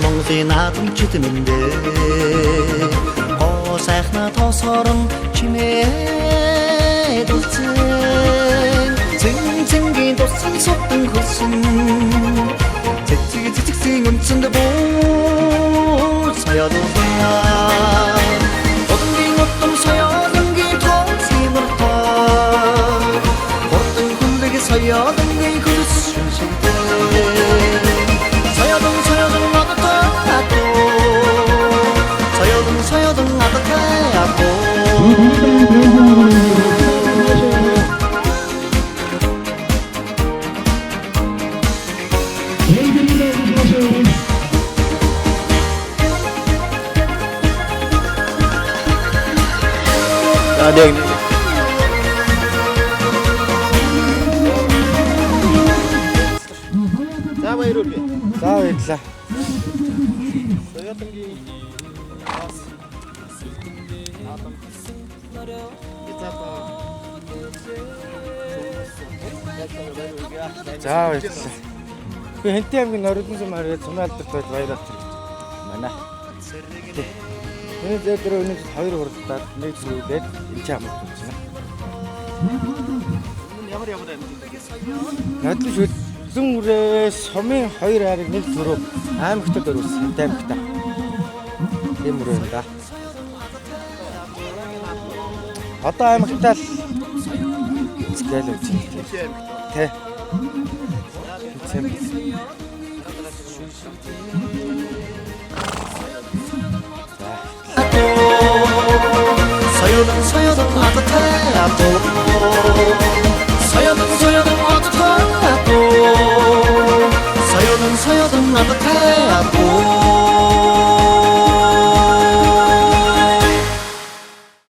Монголын наадам чидмэндэ оо сайхна тосорон чимээ дулцэн цэнцэнгийн тусан сутан хөсөн цэцэг үнцэнд буу саяадуулаа одонгийн утам саяадангийн тоос химэртаа хортон хүндэг саяадангийн хөс шүншигдээ саяадан За баярлалаа. Би Хэнтэй аймгийн Норилын сум хараад Сумаалдагт байж баярлах гэж байна. Энэ дээр өнөөдөр 2 хуралдаад нэг зүйлээд энэ ч амт үзсэн. Ямар байна? Надлын шүлзэн үрээ сумын 2 хариг нэг төрөв аймагтад өрүүлсэн Хэнтэй аймагтаа. Тийм үрээ да. Одоо аймагтаа л зээл үгүй. Тэ. Soy un atacado